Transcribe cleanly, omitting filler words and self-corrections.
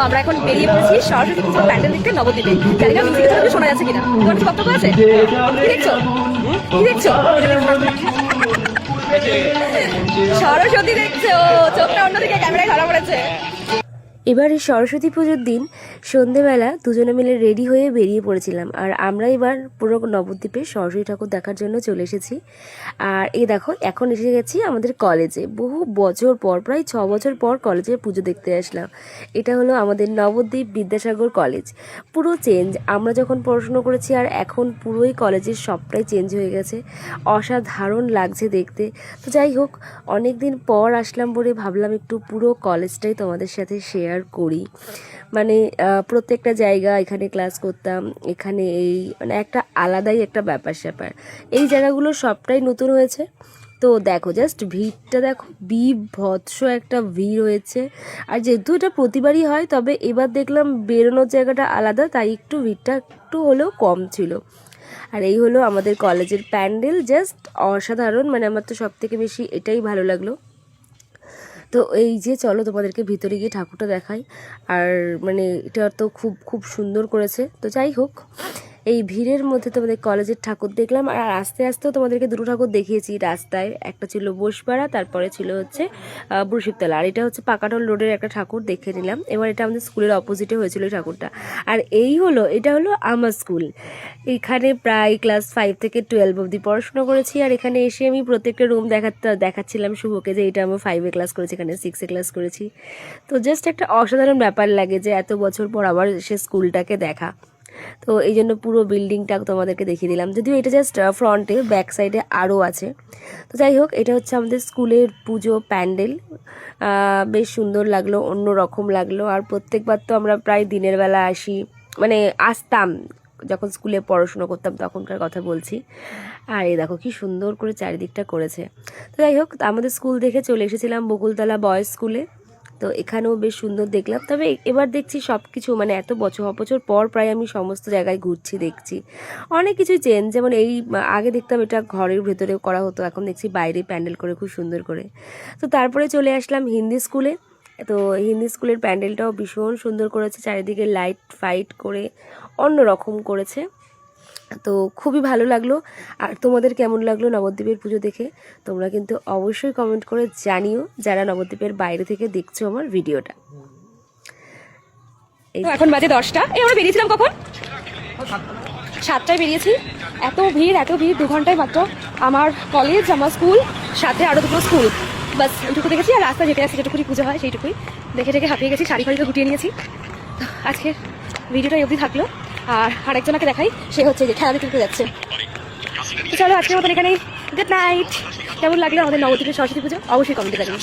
আমরা এখন বেরিয়ে পড়েছি সরস্বতী পুজোর প্যান্ডেল দেখতে নবদ্বীপে। জানি না মিউজিক কিছু শোনা যাচ্ছে কিনা, তোমার কিছু বক্তব্য আছে? কি দেখছো, কি দেখছো? সরস্বতী দেখছো, চোখটা অন্যদিকে, ক্যামেরায় ধরা পড়েছে। এবার এই সরস্বতী পুজোর দিন সন্ধেবেলা দুজনে মিলে রেডি হয়ে বেরিয়ে পড়েছিলাম। আর আমরা এবার পুরো নবদ্বীপে সরস্বতী ঠাকুর দেখার জন্য চলে এসেছি। আর এই দেখো এখন এসে গেছি আমাদের কলেজে। বহু বছর পর, প্রায় 6 বছর পর কলেজে পুজো দেখতে আসলাম। এটা হলো আমাদের নবদ্বীপ বিদ্যাসাগর কলেজ। পুরো চেঞ্জ, আমরা যখন পড়াশুনো করেছি আর এখন পুরোই কলেজের সবটাই চেঞ্জ হয়ে গেছে। অসাধারণ লাগছে দেখতে। তো যাই হোক, অনেক দিন পর আসলাম বলে ভাবলাম একটু পুরো কলেজটাই তোমাদের সাথে শেয়ার করি। মানে প্রত্যেকটা জায়গা, এখানে ক্লাস করতাম, এখানে এই মানে একটা আলাদাই একটা ব্যাপার স্যাপার। এই জায়গাগুলো সবটাই নতুন হয়েছে। তো দেখো জাস্ট ভিড়টা দেখো, বিভৎস একটা ভিড় হয়েছে। আর যেহেতু এটা প্রতিবারই হয়, তবে এবার দেখলাম বেরোনোর জায়গাটা আলাদা, তাই একটু ভিড়টা একটু হলেও কম ছিল। আর এই হলো আমাদের কলেজের প্যান্ডেল, জাস্ট অসাধারণ। মানে আমার তো সব থেকে বেশি এটাই ভালো লাগলো। তো এই যে চলো তোমাদেরকে ভিতরে গিয়ে ঠাকুরটা দেখাই। আর মানে এটা তো খুব খুব সুন্দর করেছে। তো যাই হোক, এই ভিড়ের মধ্যে তোমাদের কলেজের ঠাকুর দেখলাম। আর আস্তে আস্তেও তোমাদেরকে দুটো ঠাকুর দেখিয়েছি রাস্তায়। একটা ছিল বোসপাড়া, তারপরে ছিল হচ্ছে বুরশিবতলা। আর এটা হচ্ছে পাকাটল রোডের একটা ঠাকুর দেখে নিলাম। এবার এটা আমাদের স্কুলের অপোজিটে হয়েছিল এই ঠাকুরটা। আর এটা হলো আমার স্কুল। এখানে প্রায় ক্লাস 5 থেকে 12 অবধি পড়াশোনা করেছি। আর এখানে এসে আমি প্রত্যেকটা রুম দেখাচ্ছিলাম শুভকে যে এটা আমি 5-এ ক্লাস করেছি, এখানে 6-এ ক্লাস করেছি। তো জাস্ট একটা অসাধারণ ব্যাপার লাগে যে এত বছর পর আবার সে স্কুলটাকে দেখা। তো এই জন্য পুরো বিল্ডিংটা তোমাদেরকে দেখিয়ে দিলাম, যদিও এটা জাস্ট ফ্রন্টে, ব্যাক সাইডে আরও আছে। তো যাই হোক, এটা হচ্ছে আমাদের স্কুলের পুজো প্যান্ডেল। বেশ সুন্দর লাগলো, অন্য রকম লাগলো। আর প্রত্যেকবার তো আমরা প্রায় দিনের বেলা আসি, মানে আসতাম যখন স্কুলে পড়াশুনো করতাম তখনকার কথা বলছি। আর এই দেখো কি সুন্দর করে চারিদিকটা করেছে। তো যাই হোক, আমাদের স্কুল দেখে চলে এসেছিলাম বকুলতলা বয়েজ স্কুলে। তো এখানেও বেশ সুন্দর দেখলাম। তবে এবার দেখছি সব কিছু, মানে এত বছর পর প্রায় আমি সমস্ত জায়গায় ঘুরছি, দেখছি অনেক কিছুই চেঞ্জ। যেমন এই আগে দেখতাম এটা ঘরের ভেতরে করা হতো, এখন দেখছি বাইরে প্যান্ডেল করে খুব সুন্দর করে। তো তারপরে চলে আসলাম হিন্দি স্কুলে। তো হিন্দি স্কুলের প্যান্ডেলটাও ভীষণ সুন্দর করেছে, চারিদিকে লাইট ফাইট করে অন্য রকম করেছে। তো খুবই ভালো লাগলো। আর তোমাদের কেমন লাগলো নবদ্বীপের পুজো দেখে তোমরা কিন্তু অবশ্যই কমেন্ট করে জানিও, যারা নবদ্বীপের বাইরে থেকে দেখছো আমার ভিডিওটা। এখন বাজে 10টা। আমরা বেরিয়েছিলাম কখন? 7টায় বেরিয়েছি। এত ভিড় 2 ঘন্টায় মাত্র আমার কলেজ, আমার স্কুল, সাথে আরো দুটো স্কুল, বাস এটুকু দেখেছি। আর রাস্তা যেতে আসছে যেটুকুনি পুজো হয় সেইটুকুই দেখে হাঁপিয়ে গেছি, শাড়ি ফাড়ি তো গুটিয়ে নিয়েছি। আজকের ভিডিওটা অবধি থাকলো। আর আরেকজনকে দেখাই, সে হচ্ছে যে খেলা দেখতে যাচ্ছে। তো চলো আজকের মতন এখানেই, গুড নাইট। কেমন লাগলো আমাদের নবদ্বীপের সরস্বতী পুজো অবশ্যই কমেন্টে জানিও।